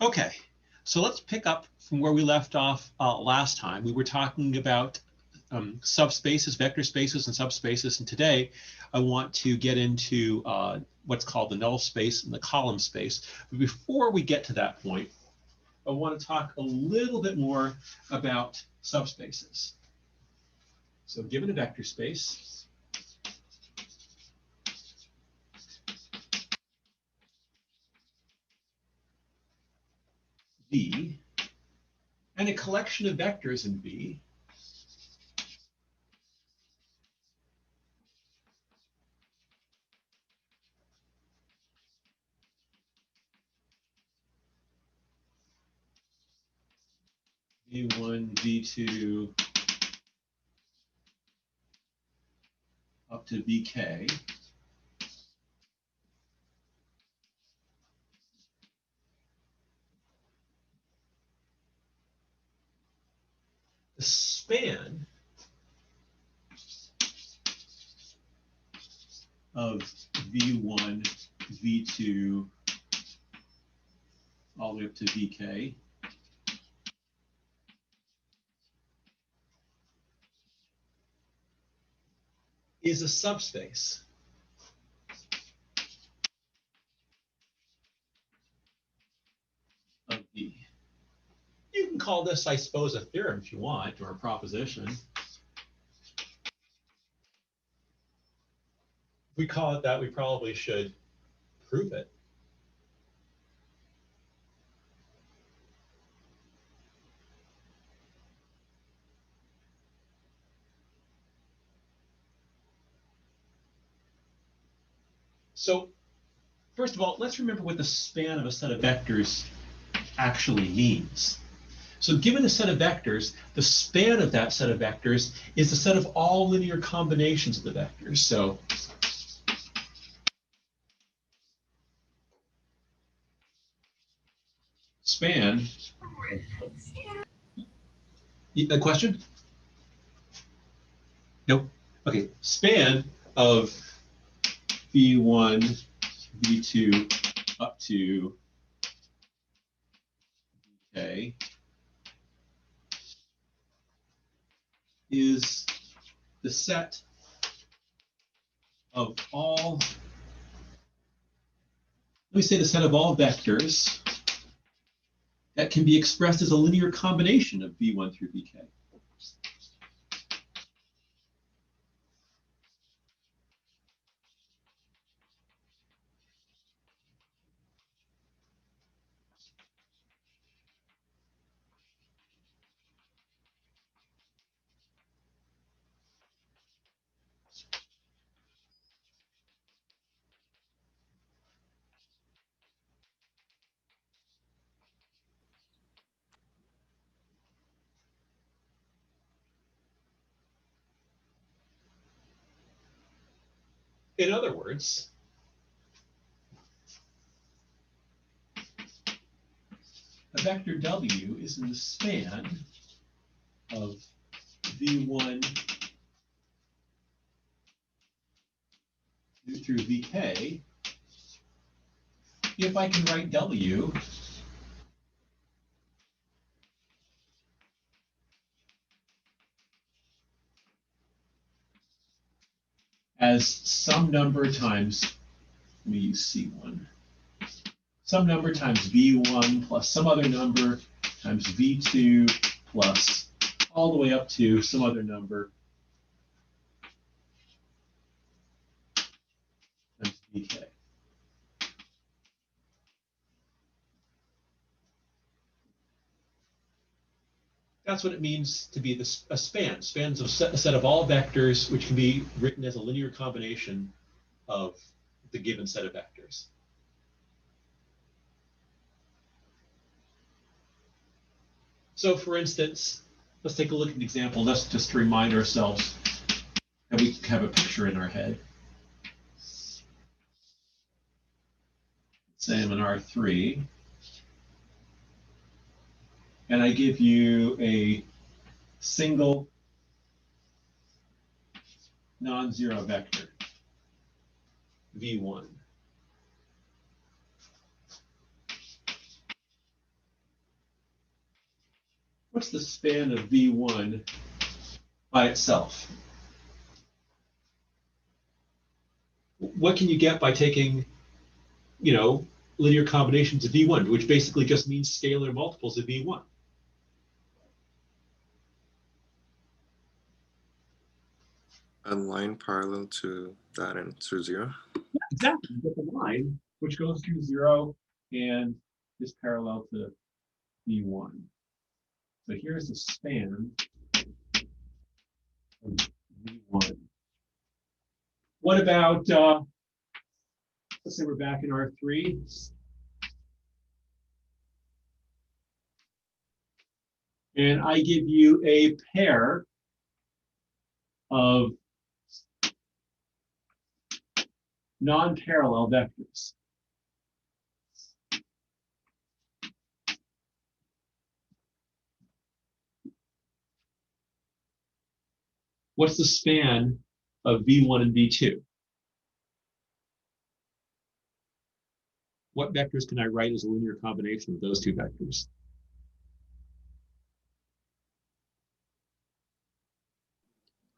Okay, so let's pick up from where we left off last time. We were talking about subspaces, vector spaces, and subspaces, and today I want to get into what's called the null space and the column space. But before we get to that point, I want to talk a little bit more about subspaces. So given a vector space, V, and a collection of vectors in V, V1, V2, up to Vk, the span of V1, V2, all the way up to Vk is a subspace of V. You can call this, I suppose, a theorem if you want, or a proposition. If we call it that, we probably should prove it. So first of all, let's remember what the span of a set of vectors actually means. So given a set of vectors, the span of that set of vectors is the set of all linear combinations of the vectors. So span, a question? Nope. Okay, span of V1, V2 up to Vk is the set of all, let me say the set of all vectors that can be expressed as a linear combination of V1 through Vk. In other words, a vector W is in the span of V1 through Vk if I can write W as some number times, let me use C1, some number times V1 plus some other number times V2 plus all the way up to some other number times Vk. That's what it means to be a span. Spans of a set of all vectors, which can be written as a linear combination of the given set of vectors. So for instance, let's take a look at an example. Let's just to remind ourselves that we have a picture in our head. Say I'm an R3, and I give you a single non-zero vector, V1. What's the span of V1 by itself? What can you get by taking, linear combinations of V1, which basically just means scalar multiples of V1? A line parallel to that and to 0. Yeah, exactly. You get the line, which goes through 0 and is parallel to V1. So here's the span of V1. What about, let's say we're back in R3. And I give you a pair of non-parallel vectors. What's the span of V1 and V2? What vectors can I write as a linear combination of those two vectors?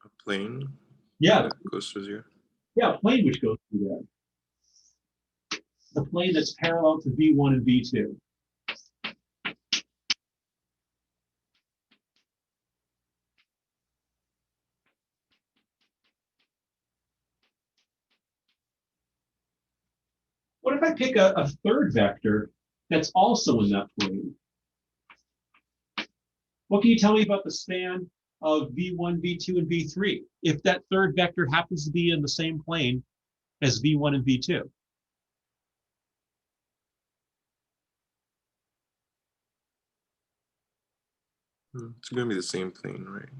A plane. Yeah. That goes to 0. Yeah, a plane which goes through there. The plane that's parallel to V1 and V2. What if I pick a third vector that's also in that plane? What can you tell me about the span of V1, V2, and V3 if that third vector happens to be in the same plane as V1 and V2? It's going to be the same plane, right?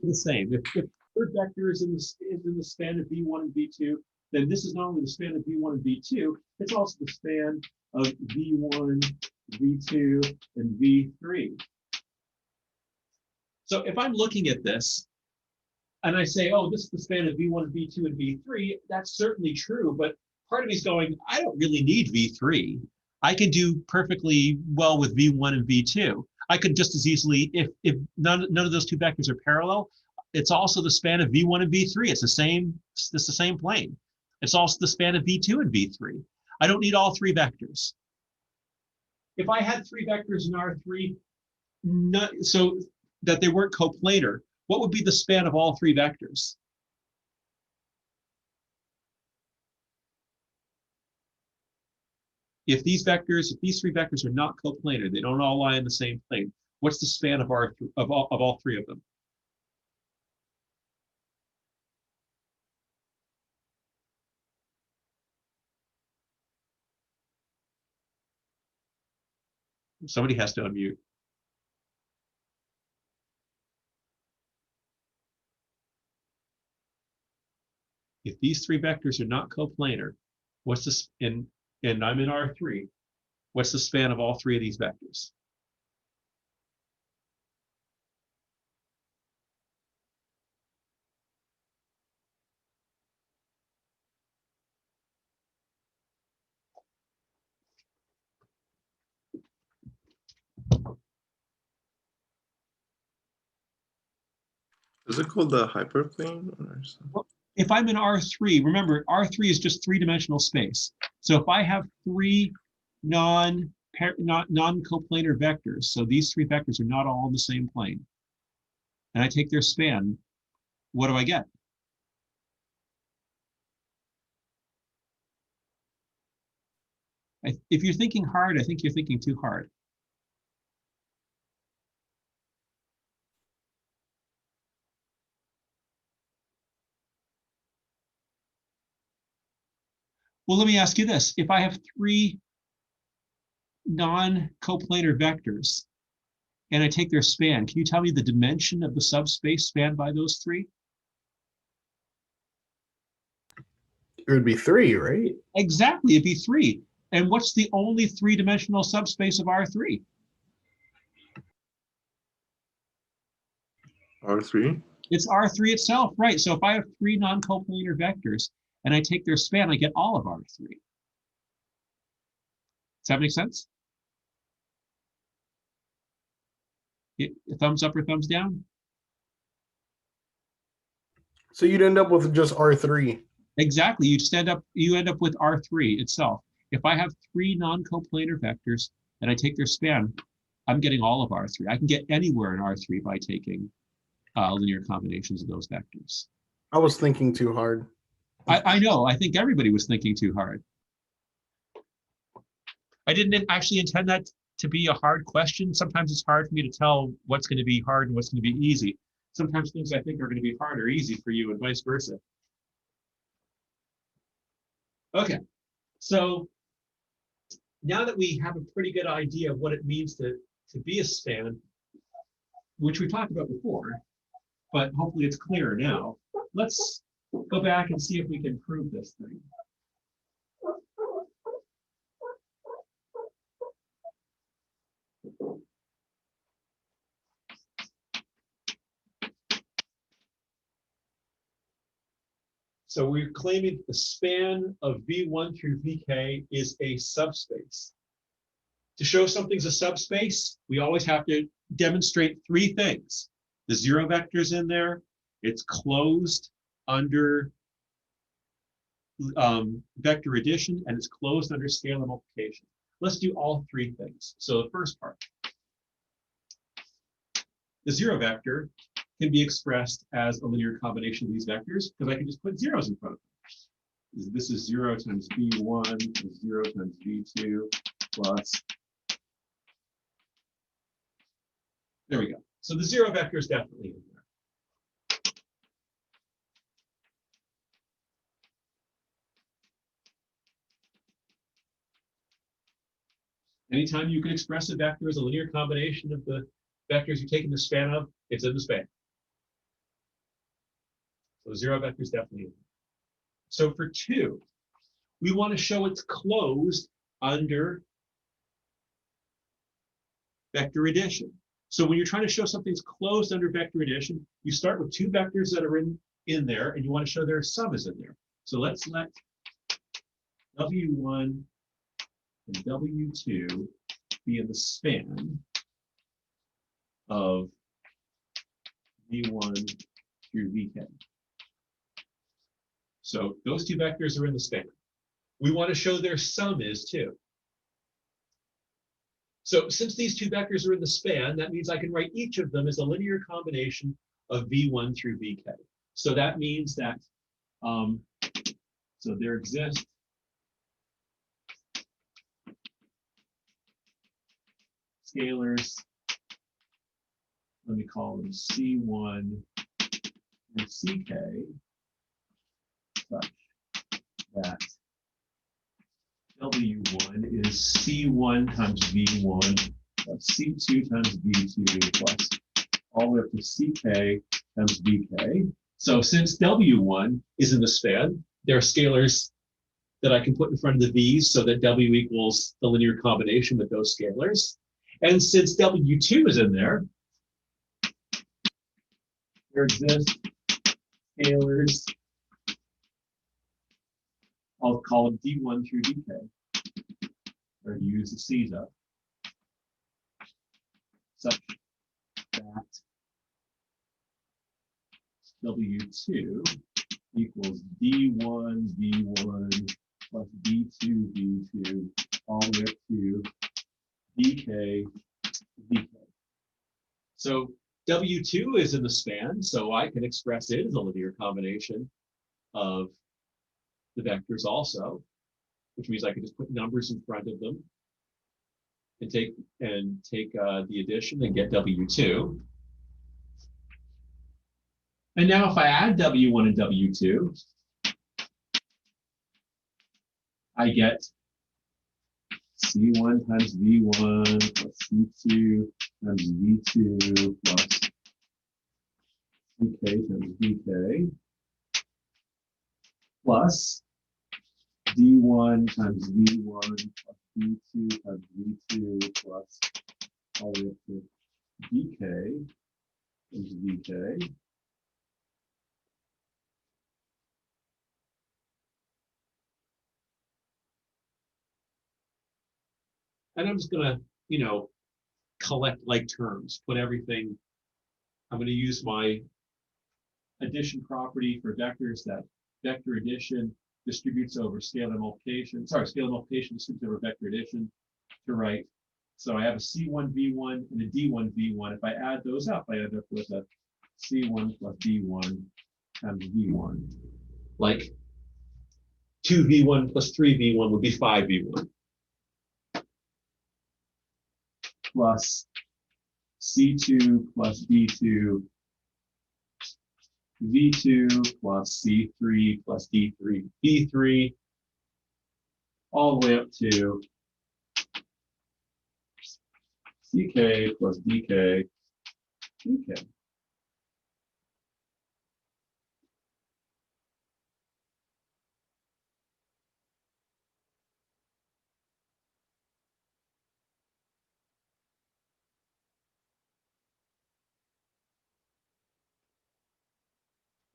The same. If third vector is in the span of V1 and V2, then this is not only the span of V1 and V2, it's also the span of V1, V2, and V3. So if I'm looking at this and I say, oh, this is the span of V1, V2, and V3, that's certainly true, but part of me is going, I don't really need V3. I can do perfectly well with V1 and V2. I could just as easily, if none of those two vectors are parallel, it's also the span of V1 and V3. It's the same plane. It's also the span of V2 and V3. I don't need all three vectors. If I had three vectors in R3, so that they weren't coplanar, what would be the span of all three vectors? If these three vectors are not coplanar, they don't all lie in the same plane, what's the span of all three of them? Somebody has to unmute. If these three vectors are not coplanar, what's this and I'm in R3, what's the span of all three of these vectors? Is it called the hyperplane or something? Well, if I'm in R3, remember R3 is just three-dimensional space. So if I have three non-coplanar vectors, so these three vectors are not all in the same plane, and I take their span, what do I get? If you're thinking hard, I think you're thinking too hard. Well, let me ask you this. If I have three non-coplanar vectors and I take their span, can you tell me the dimension of the subspace spanned by those three? It would be 3, right? Exactly, it'd be 3. And what's the only three-dimensional subspace of R3? R3? It's R3 itself, right? So if I have three non-coplanar vectors and I take their span, I get all of R3. Does that make sense? Thumbs up or thumbs down? So you'd end up with just R3. Exactly. You end up with R3 itself. If I have three non-coplanar vectors and I take their span, I'm getting all of R3. I can get anywhere in R3 by taking linear combinations of those vectors. I was thinking too hard. I know. I think everybody was thinking too hard. I didn't actually intend that to be a hard question. Sometimes it's hard for me to tell what's going to be hard and what's going to be easy. Sometimes things I think are going to be hard or easy for you and vice versa. Okay, so now that we have a pretty good idea of what it means to be a span, which we talked about before, but hopefully it's clearer now, let's go back and see if we can prove this thing. So we're claiming the span of V1 through VK is a subspace. To show something's a subspace, we always have to demonstrate three things. The zero vector's in there, it's closed under vector addition, and it's closed under scalar multiplication. Let's do all three things. So the first part, the zero vector can be expressed as a linear combination of these vectors because I can just put zeros in front of them. This is 0 times V1 is 0 times V2 plus. There we go. So the zero vector is definitely in there. Anytime you can express a vector as a linear combination of the vectors you're taking the span of, it's in the span. So zero vector is definitely in there. So for 2, we want to show it's closed under vector addition. So when you're trying to show something's closed under vector addition, you start with 2 vectors that are in there, and you want to show their sum is in there. So let's let W1 and W2 be in the span of V1 through VK. So those 2 vectors are in the span. We want to show their sum is too. So since these 2 vectors are in the span, that means I can write each of them as a linear combination of V1 through VK. So that means that, so there exists scalars, let me call them C1 and CK, such that W1 is C1 times V1 plus C2 times V2 plus all the way up to CK times VK. So since W1 is in the span, there are scalars that I can put in front of the V's so that W equals the linear combination with those scalars. And since W2 is in there exist scalars, I'll call them D1 through DK, or use the C's up, such that W2 equals D1 V1 plus D2 V2 all the way up to DK VK. So W2 is in the span, so I can express it as a linear combination of the vectors also, which means I can just put numbers in front of them and take the addition and get W2. And now if I add W1 and W2, I get C1 times V1 plus C2 times V2 plus CK times VK plus D1 times V1 plus D2 times V2 plus all the way up to DK times VK. And I'm just gonna, collect like terms, put everything. I'm going to use my addition property for vectors that vector addition distributes over scalar multiplication. Sorry, scalar multiplication distributes over vector addition to write. So I have a C1 V1 and a D1 V1. If I add those up, I end up with a C1 plus D1 times V1. Like 2V1 plus 3V1 would be 5V1. Plus C2 plus D2, V2 plus C3 plus D3, D3, all the way up to CK plus DK, DK.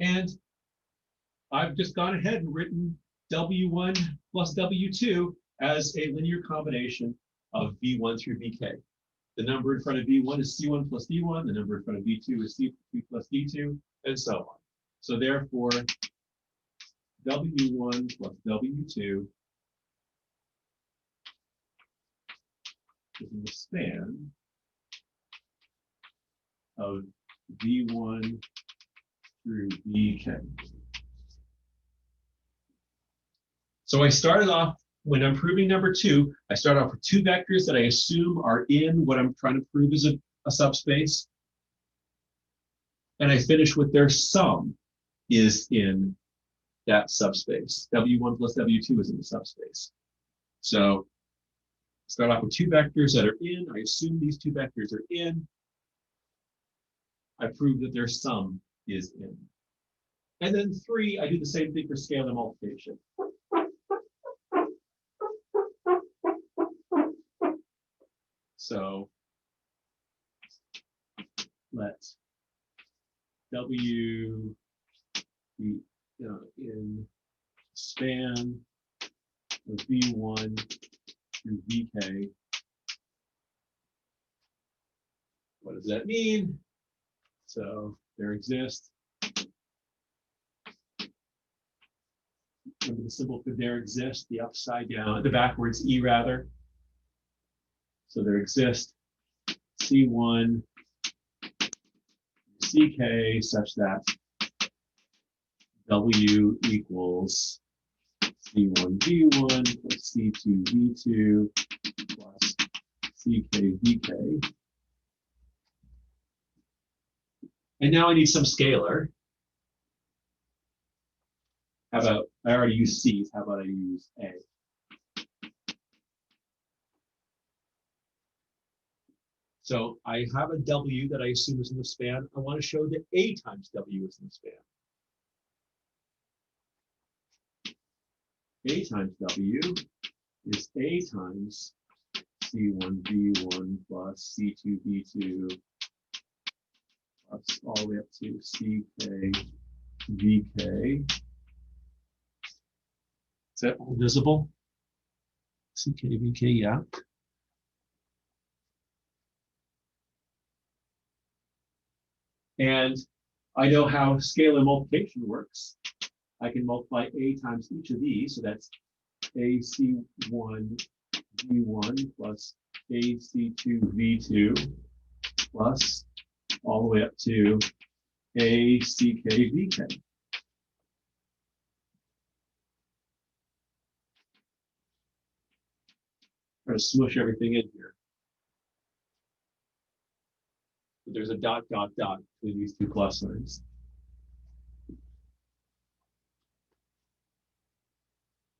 And I've just gone ahead and written W1 plus W2 as a linear combination of V1 through VK. The number in front of V1 is C1 plus D1. The number in front of V2 is C2 plus D2, and so on. So therefore, W1 plus W2 is in the span of V1 through VK. So I started off, when I'm proving number 2, I start off with 2 vectors that I assume are in what I'm trying to prove is a subspace. And I finish with their sum is in that subspace. W1 plus W2 is in the subspace. So start off with 2 vectors that are in. I assume these 2 vectors are in. I prove that their sum is in. And then 3, I do the same thing for scalar multiplication. So let W be in span of V1 through VK. What does that mean? So there exists. Remember the symbol for there exists, the upside down, the backwards E rather. So there exists C1, CK such that W equals C1 V1 plus C2 V2 plus CK VK. And now I need some scalar. How about, I already used C, how about I use A? So I have a W that I assume is in the span. I want to show that A times W is in the span. A times W is A times C1 V1 plus C2 V2 plus all the way up to CK VK. Is that all visible? CK VK, yeah. And I know how scalar multiplication works. I can multiply A times each of these, so that's AC1 V1 plus AC2 V2 plus all the way up to ACK VK. Try to smush everything in here. But there's a dot, dot, dot between these 2 plus signs.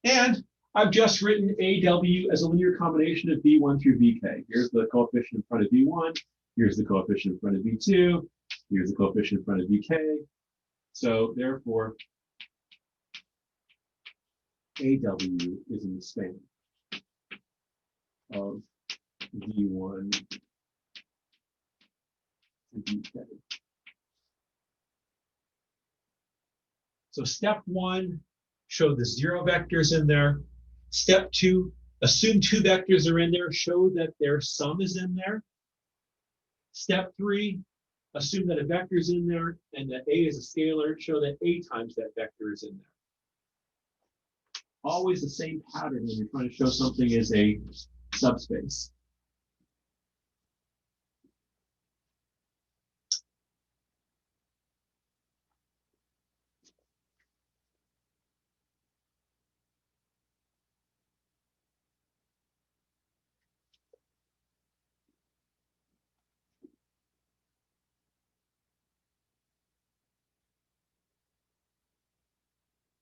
And I've just written AW as a linear combination of V1 through VK. Here's the coefficient in front of V1. Here's the coefficient in front of V2. Here's the coefficient in front of VK. So therefore, AW is in the span of V1 to VK. So step 1, show the 0 vectors in there. Step 2, assume 2 vectors are in there, show that their sum is in there. Step 3, assume that a vector is in there and that A is a scalar. Show that A times that vector is in there. Always the same pattern when you're trying to show something is a subspace.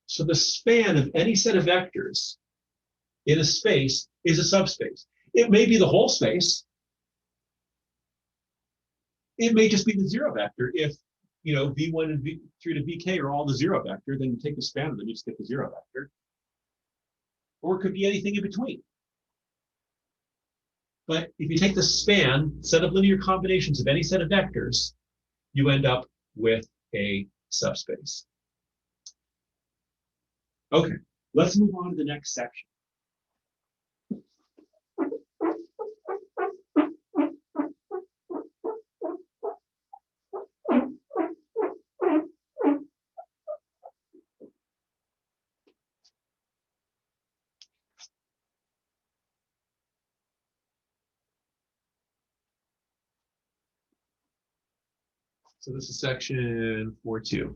So the span of any set of vectors in a space is a subspace. It may be the whole space. It may just be the zero vector. If v1 and v3 to vk are all the zero vector, then you take the span of them, you just get the zero vector. Or it could be anything in between. But if you take the span, set of linear combinations of any set of vectors, you end up with a subspace. Okay, let's move on to the next section. So this is section 4.2.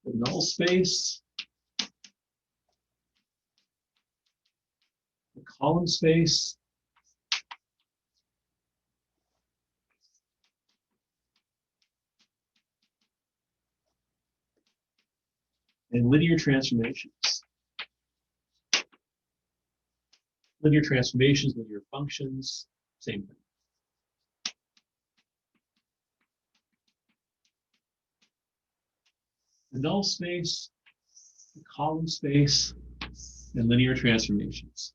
The null space, the column space, and linear transformations. Linear transformations, linear functions, same thing. The null space, the column space, and linear transformations.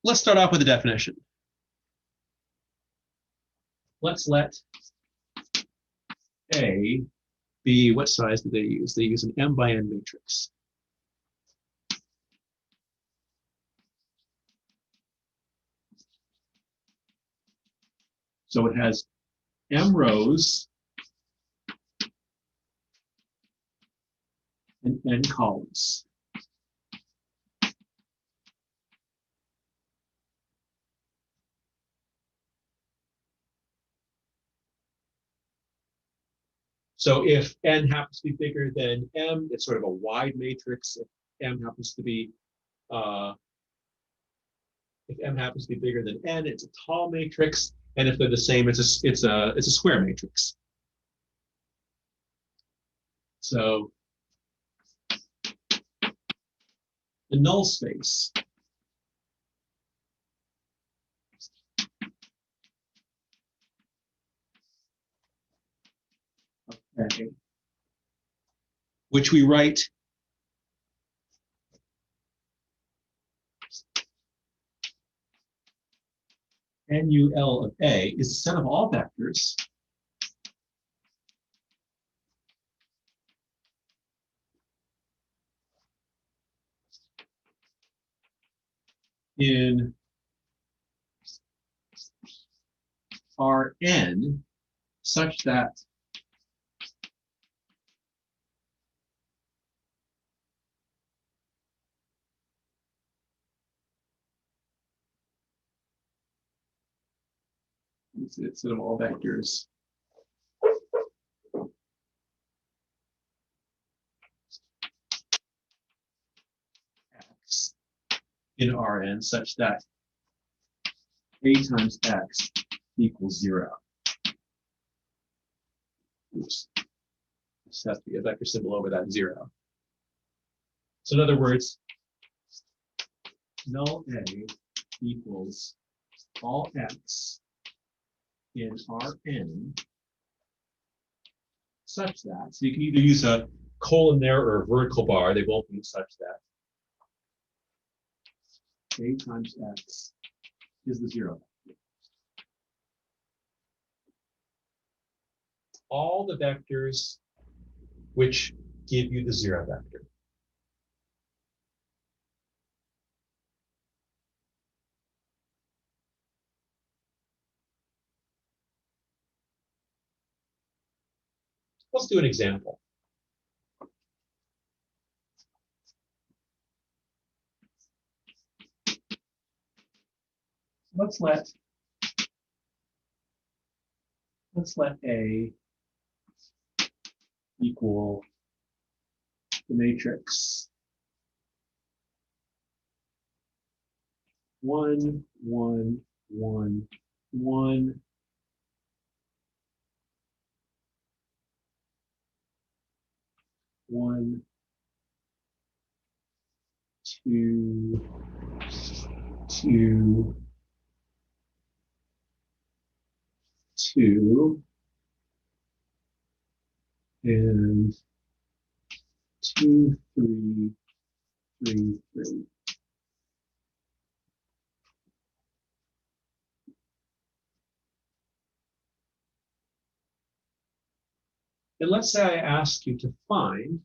Let's start off with a definition. Let's let A be, what size do they use? They use an M by N matrix. So it has M rows and N columns. So if N happens to be bigger than M, it's sort of a wide matrix. If M happens to be bigger than N, it's a tall matrix. And if they're the same, it's a square matrix. So the null space okay, which we write NUL of A is a set of all vectors in Rn such that it's a set of all vectors X in Rn such that A times X equals 0. Oops. This has to be a vector symbol over that 0. So in other words, null A equals all X in Rn such that, so you can either use a colon there or a vertical bar, they both mean such that A times X is the zero vector. All the vectors which give you the zero vector. Let's do an example. Let's let A equal the matrix 1, 1, 1, 1, 1, 2, 2, 2, and 2, 3, 3, 3. And let's say I ask you to find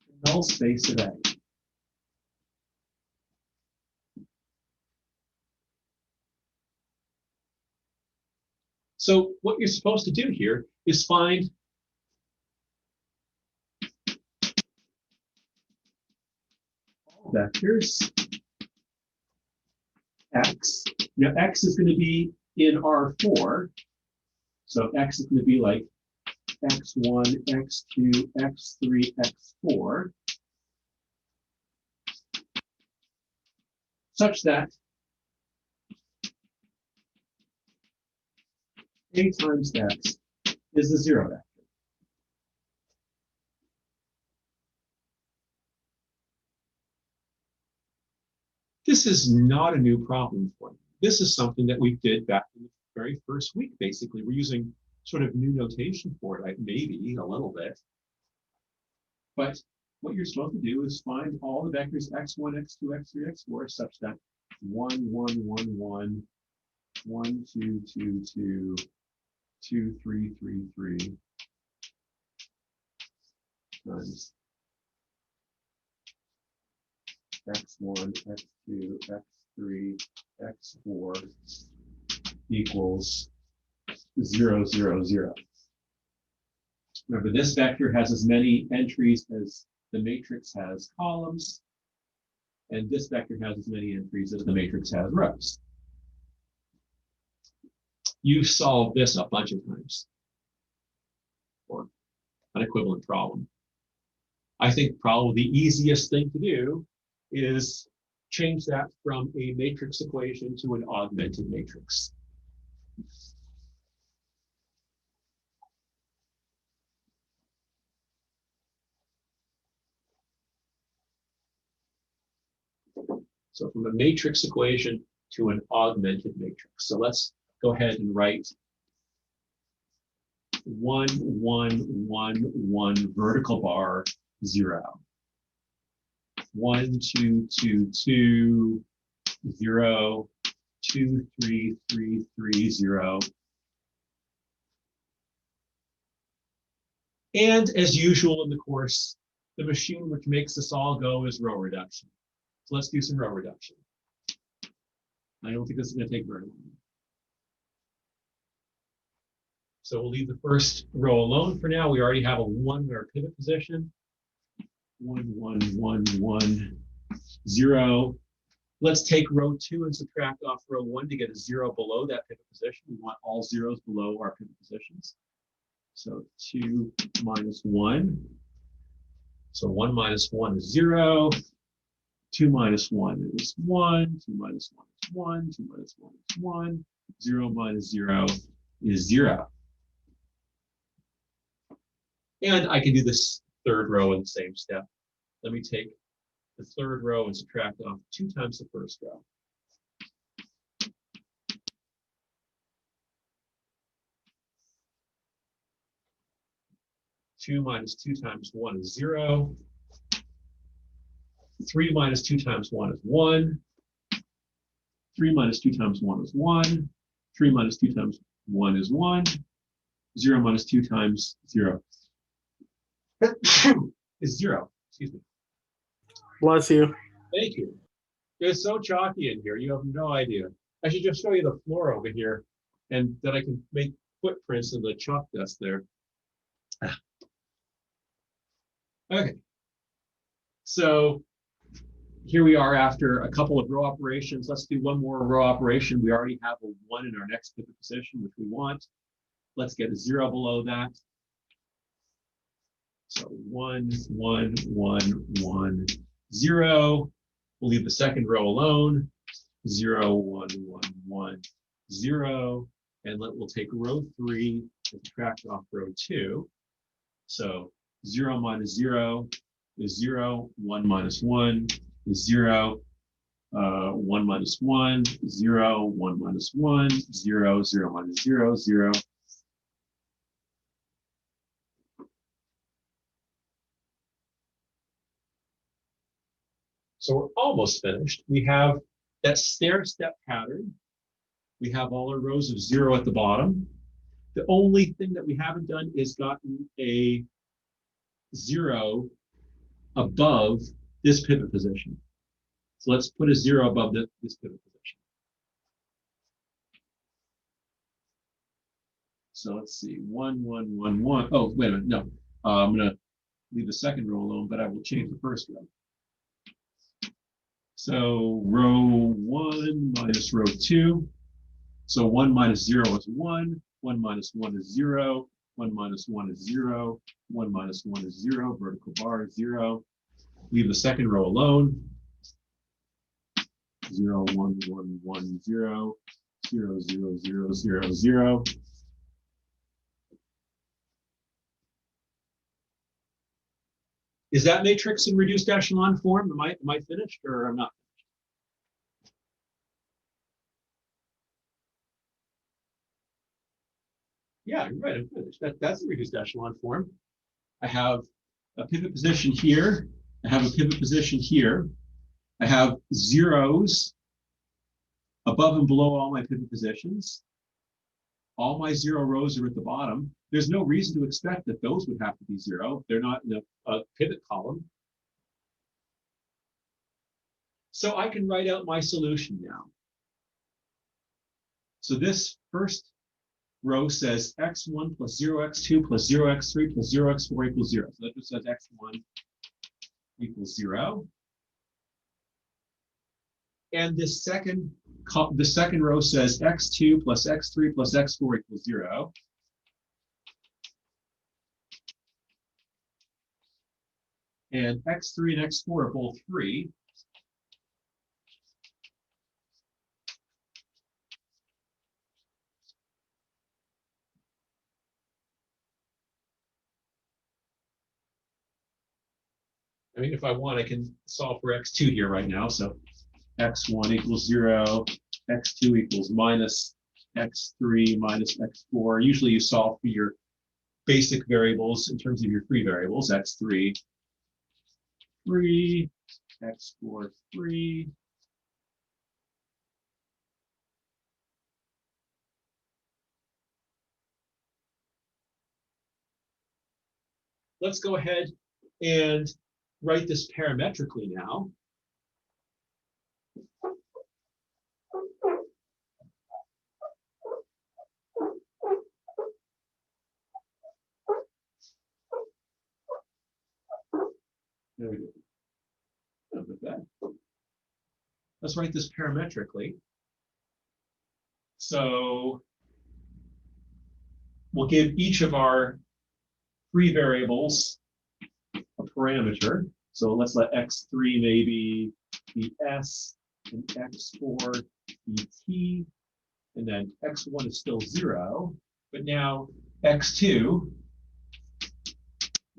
the null space of A. So what you're supposed to do here is find all vectors X. Now X is going to be in R4. So X is going to be like X1, X2, X3, X4, such that A times X is the zero vector. This is not a new problem for you. This is something that we did back in the very first week, basically. We're using sort of new notation for it, maybe a little bit. But what you're supposed to do is find all the vectors x1, x2, x3, x4 such that 1, 1, 1, 1, 1, 2, 2, 2, 2, 3, 3, 3 times x1, x2, x3, x4 equals 0, 0, 0. Remember, this vector has as many entries as the matrix has columns, and this vector has as many entries as the matrix has rows. You've solved this a bunch of times for an equivalent problem. I think probably the easiest thing to do is change that from a matrix equation to an augmented matrix. So from a matrix equation to an augmented matrix. So let's go ahead and write 1, 1, 1, 1, vertical bar, 0. 1, 2, 2, 2, 0, 2, 3, 3, 3, 0. And as usual in the course, the machine which makes this all go is row reduction. So let's do some row reduction. I don't think this is going to take very long. So we'll leave the first row alone for now. We already have a 1 in our pivot position. 1, 1, 1, 1, 0. Let's take row 2 and subtract off row 1 to get a 0 below that pivot position. We want all zeros below our pivot positions. So 2 minus 1. So 1 minus 1 is 0. 2 minus 1 is 1. 2 minus 1 is 1. 2 minus 1 is 1. 0 minus 0 is 0. And I can do this third row in the same step. Let me take the third row and subtract off 2 times the first row. Two minus 2 times 1 is 0. 3 minus 2 times 1 is 1. 3 minus 2 times 1 is 1. 3 minus 2 times 1 is 1. 0 minus 2 times 0 is 0. Excuse me. Bless you. Thank you. It's so chalky in here. You have no idea. I should just show you the floor over here, and then I can make footprints in the chalk dust there. Okay. So here we are after a couple of row operations. Let's do one more row operation. We already have a 1 in our next pivot position, which we want. Let's get a 0 below that. So 1, 1, 1, 1, 0. We'll leave the second row alone. 0, 1, 1, 1, 0. And we'll take row 3 and subtract off row 2. So 0 minus 0 is 0. 1 minus 1 is 0. 1 minus 1, 0. 1 minus 1, 0. 0 minus 0, 0. So we're almost finished. We have that stair step pattern. We have all our rows of 0 at the bottom. The only thing that we haven't done is gotten a 0 above this pivot position. So let's put a 0 above this pivot position. So let's see, 1, 1, 1, 1. Oh, wait a minute, no. I'm gonna leave the second row alone, but I will change the first row. So row 1 minus row 2. So 1 minus 0 is 1. 1 minus 1 is 0. 1 minus 1 is 0. 1 minus 1 is 0. Vertical bar is 0. Leave the second row alone. 0, 1, 1, 1, 0. 0, 0, 0, 0, 0. Is that matrix in reduced echelon form? Am I finished or I'm not? Yeah, you're right, I'm finished. That's the reduced echelon form. I have a pivot position here. I have a pivot position here. I have zeros above and below all my pivot positions. All my 0 rows are at the bottom. There's no reason to expect that those would have to be 0. They're not in a pivot column. So I can write out my solution now. So this first row says x1 plus 0x2 plus 0x3 plus 0x4 equals 0. So that just says x1 equals 0. And the second row says x2 plus x3 plus x4 equals 0. And x3 and x4 are both 3. I mean, if I want, I can solve for x2 here right now. So x1 equals 0, x2 equals minus x3 minus x4. Usually you solve for your basic variables in terms of your free variables. x3, 3, x4, 3. Let's go ahead and write this parametrically now. There we go. Not bad. Let's write this parametrically. So we'll give each of our free variables a parameter. So let's let x3 maybe be s and x4 be t, and then x1 is still 0, but now x2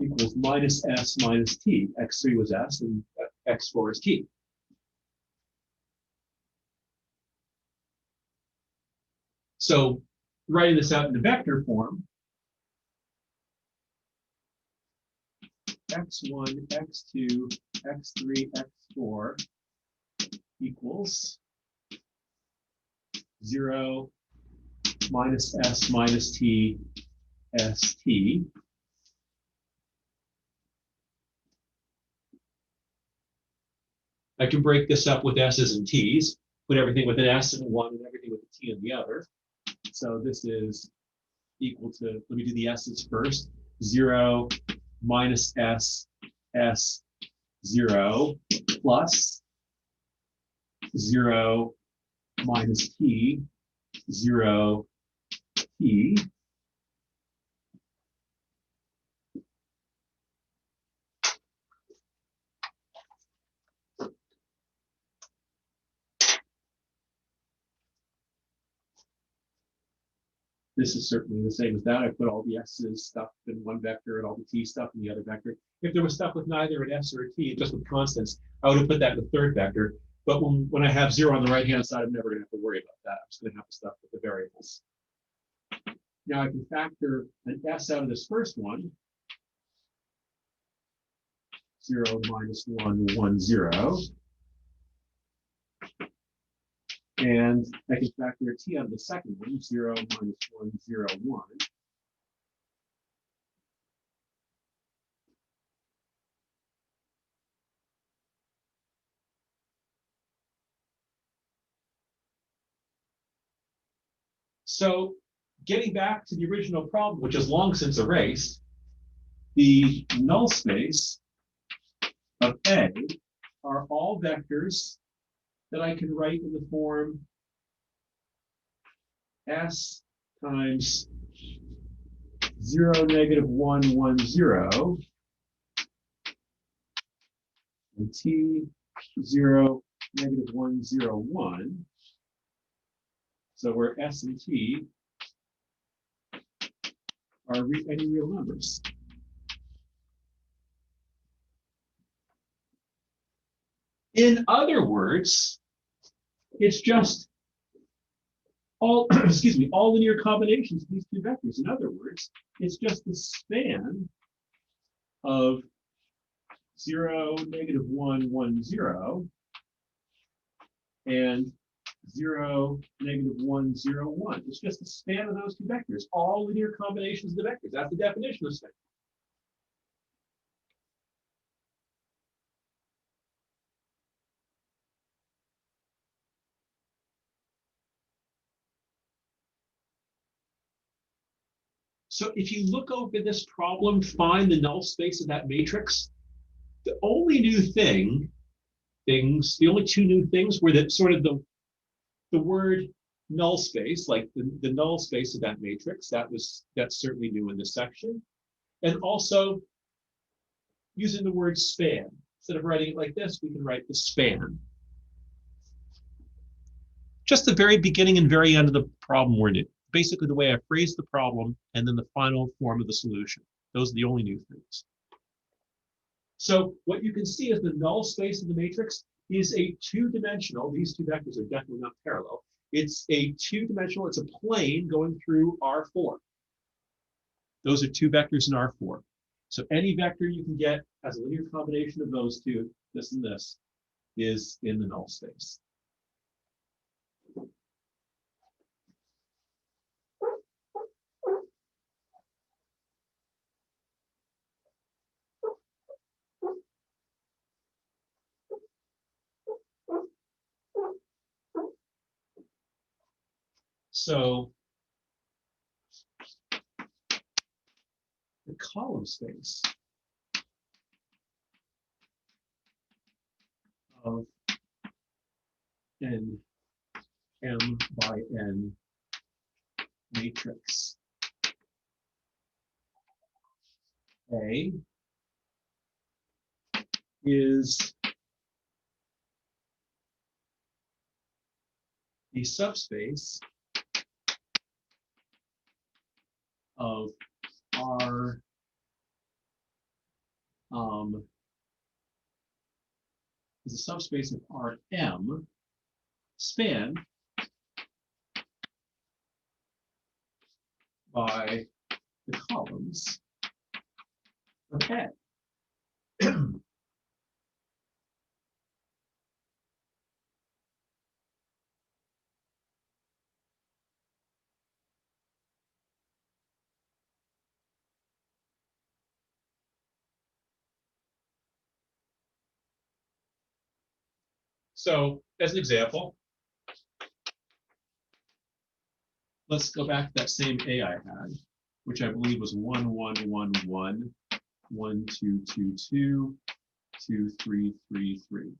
equals minus s minus t. x3 was s and x4 is t. So writing this out in the vector form, x1, x2, x3, x4 equals 0 minus s minus t st. I can break this up with s's and t's, put everything with an s in one and everything with a t in the other. So this is equal to, let me do the s's first, 0 minus s, s 0 plus 0 minus t, 0 t. This is certainly the same as that. I put all the s's stuff in one vector and all the t stuff in the other vector. If there was stuff with neither an s or a t, just with constants, I would have put that in the third vector. But when I have 0 on the right-hand side, I'm never going to have to worry about that. I'm just going to have the stuff with the variables. Now I can factor an s out of this first one. 0 minus 1, 1, 0. And I can factor a t out of the second one, 0 minus 1, 0, 1. So getting back to the original problem, which is long since erased, the null space of A are all vectors that I can write in the form S times 0, negative 1, 1, 0, and T 0, negative 1, 0, 1. So where S and T are any real numbers. In other words, it's just all, excuse me, all linear combinations of these two vectors. In other words, it's just the span of 0, negative 1, 1, 0, and 0, negative 1, 0, 1. It's just the span of those two vectors, all linear combinations of the vectors. That's the definition of span. So if you look over this problem, find the null space of that matrix. The only new things, the only two new things were that sort of the word null space, like the null space of that matrix, that's certainly new in this section. And also using the word span. Instead of writing it like this, we can write the span. Just the very beginning and very end of the problem were new. Basically the way I phrased the problem and then the final form of the solution. Those are the only new things. So what you can see is the null space of the matrix is a two-dimensional. These two vectors are definitely not parallel. It's a two-dimensional, it's a plane going through R4. Those are two vectors in R4. So any vector you can get as a linear combination of those two, this and this, is in the null space. So the column space of n m by n matrix A is the subspace of R is a subspace of Rm spanned by the columns of A. So as an example, let's go back to that same A I had, which I believe was 1, 1, 1, 1, 1, 2, 2, 2, 2, 3, 3, 3.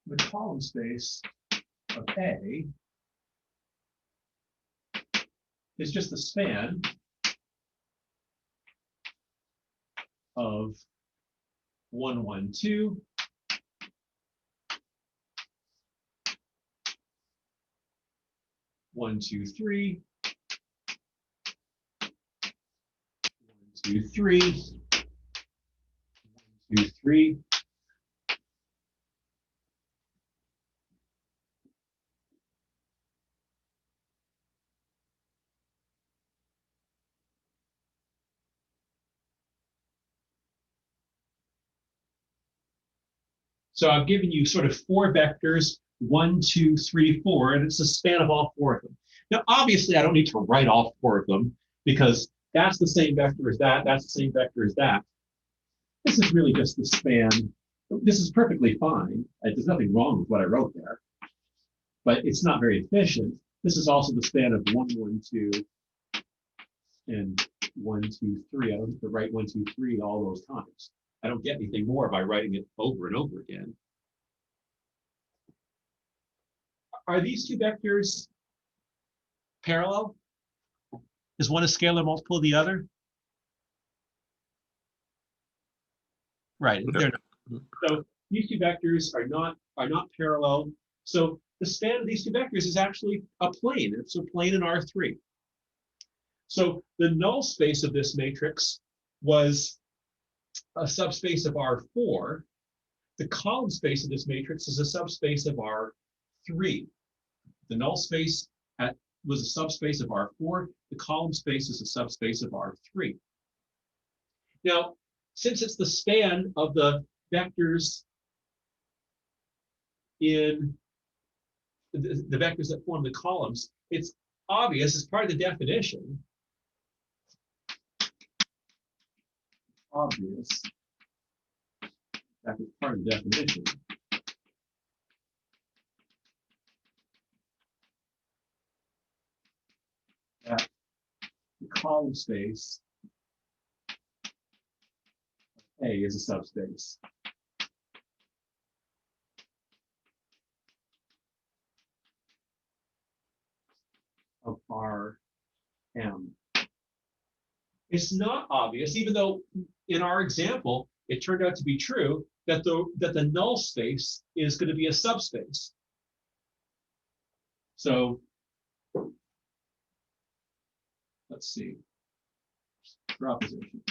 The column space of A is just the span of 1, 1, 2, 1, 2, 3, 1, 2, 3, 1, 2, 3. So I've given you sort of 4 vectors, 1, 2, 3, 4, and it's the span of all 4 of them. Now, obviously, I don't need to write all 4 of them because that's the same vector as that, that's the same vector as that. This is really just the span. This is perfectly fine. There's nothing wrong with what I wrote there, but it's not very efficient. This is also the span of 1, 1, 2, and 1, 2, 3. I don't have to write 1, 2, 3 all those times. I don't get anything more by writing it over and over again. Are these 2 vectors parallel? Is one a scalar multiple of the other? Right. No. They're not. So these 2 vectors are not parallel. So the span of these 2 vectors is actually a plane. It's a plane in R3. So the null space of this matrix was a subspace of R4. The column space of this matrix is a subspace of R3. The null space was a subspace of R4. The column space is a subspace of R3. Now, since it's the span of the vectors in the vectors that form the columns, it's obvious as part of the definition. Obvious. That is part of the definition. That the column space A is a subspace. Of Rm. It's not obvious, even though in our example, it turned out to be true that the null space is going to be a subspace. So let's see. Proposition.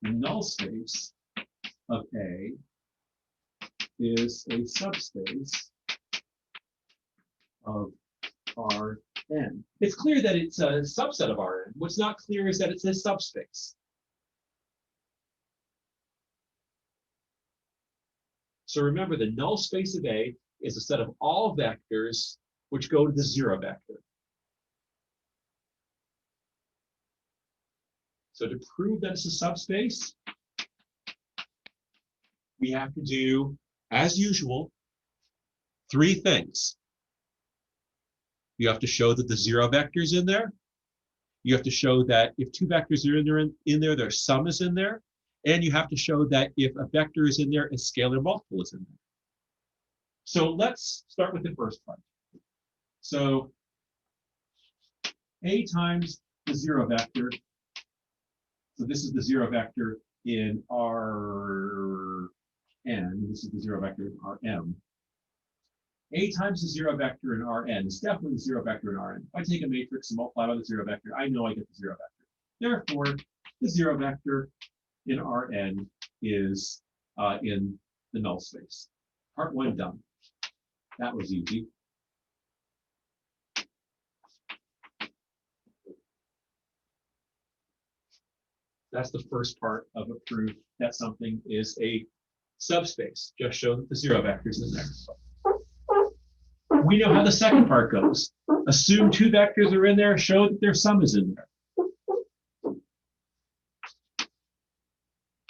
The null space of A is a subspace of Rn. It's clear that it's a subset of Rn. What's not clear is that it's a subspace. So remember, the null space of A is a set of all vectors which go to the 0 vector. So to prove that it's a subspace, we have to do, as usual, 3 things. You have to show that the 0 vector is in there. You have to show that if 2 vectors are in there, their sum is in there. And you have to show that if a vector is in there, a scalar multiple is in there. So let's start with the first part. So A times the 0 vector. So this is the 0 vector in Rn. This is the 0 vector in Rm. A times the 0 vector in Rn is definitely the 0 vector in Rn. If I take a matrix and multiply by the 0 vector, I know I get the 0 vector. Therefore, the 0 vector in Rn is in the null space. Part 1 done. That was easy. That's the first part of a proof that something is a subspace. Just show that the zero vector is in there. We know how the second part goes. Assume two vectors are in there, show that their sum is in there.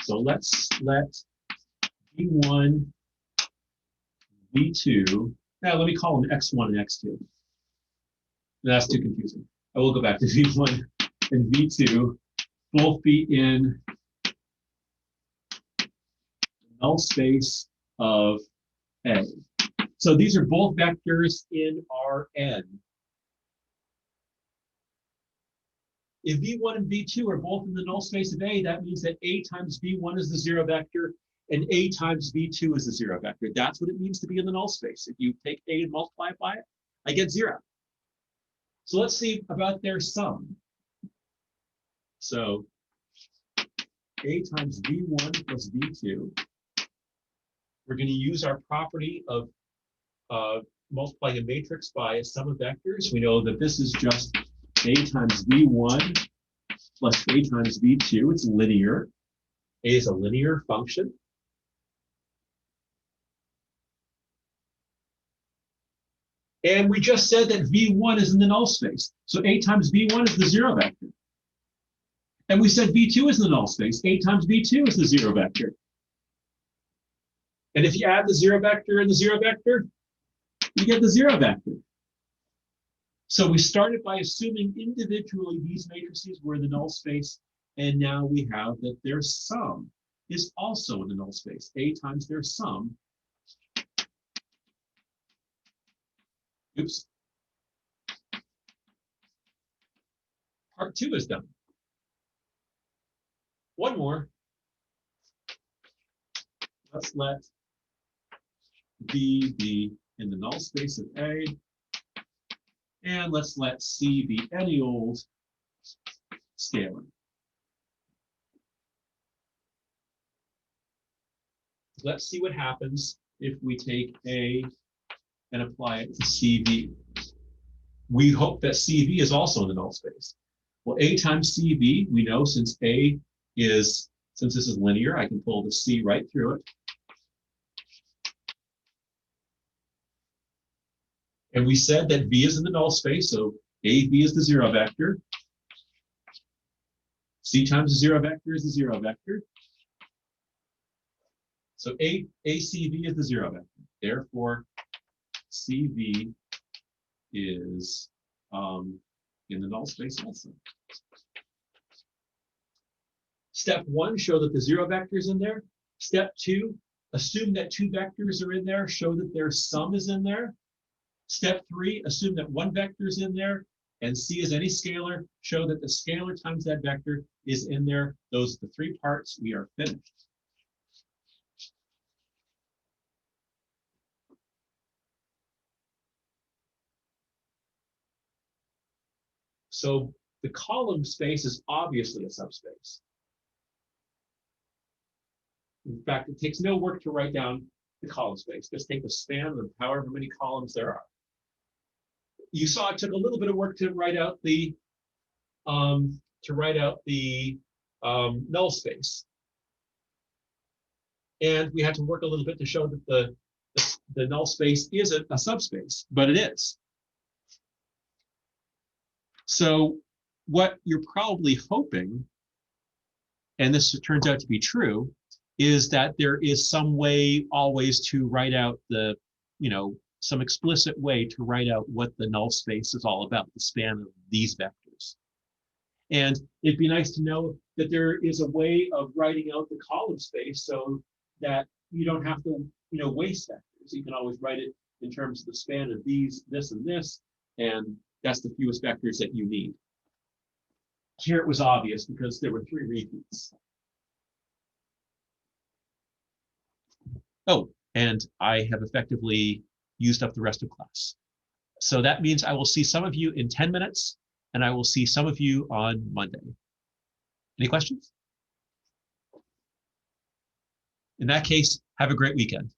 So let's let V1, V2, now let me call them X1 and X2. That's too confusing. I will go back to V1 and V2, both be in the null space of A. So these are both vectors in Rn. If V1 and V2 are both in the null space of A, that means that A times V1 is the zero vector and A times V2 is the zero vector. That's what it means to be in the null space. If you take A and multiply it by it, I get 0. So let's see about their sum. So A times V1 plus V2. We're going to use our property of multiplying a matrix by a sum of vectors. We know that this is just A times V1 plus A times V2. It's linear. A is a linear function. And we just said that V1 is in the null space. So A times V1 is the zero vector. And we said V2 is in the null space. A times V2 is the zero vector. And if you add the zero vector and the zero vector, you get the zero vector. So we started by assuming individually these matrices were in the null space, and now we have that their sum is also in the null space. A times their sum. Oops. Part 2 is done. One more. Let's let B be in the null space of A. And let's let C be any old scalar. Let's see what happens if we take A and apply it to CV. We hope that CV is also in the null space. Well, A times CV, we know since A is, since this is linear, I can pull the C right through it. And we said that V is in the null space, so AB is the zero vector. C times the zero vector is the zero vector. So ACV is the zero vector. Therefore, CV is in the null space also. Step 1, show that the zero vector is in there. Step 2, assume that two vectors are in there, show that their sum is in there. Step 3, assume that one vector is in there, and C is any scalar, show that the scalar times that vector is in there. Those are the 3 parts. We are finished. So the column space is obviously a subspace. In fact, it takes no work to write down the column space. Just take the span of however many columns there are. You saw it took a little bit of work to write out the null space, and we had to work a little bit to show that the null space isn't a subspace, but it is. So what you're probably hoping, and this turns out to be true, is that there is some way always to write out the, some explicit way to write out what the null space is all about, the span of these vectors. And it'd be nice to know that there is a way of writing out the column space so that you don't have to, waste vectors. You can always write it in terms of the span of these, this, and this, and that's the fewest vectors that you need. Here it was obvious because there were 3 repeats. Oh, and I have effectively used up the rest of class. So that means I will see some of you in 10 minutes, and I will see some of you on Monday. Any questions? In that case, have a great weekend.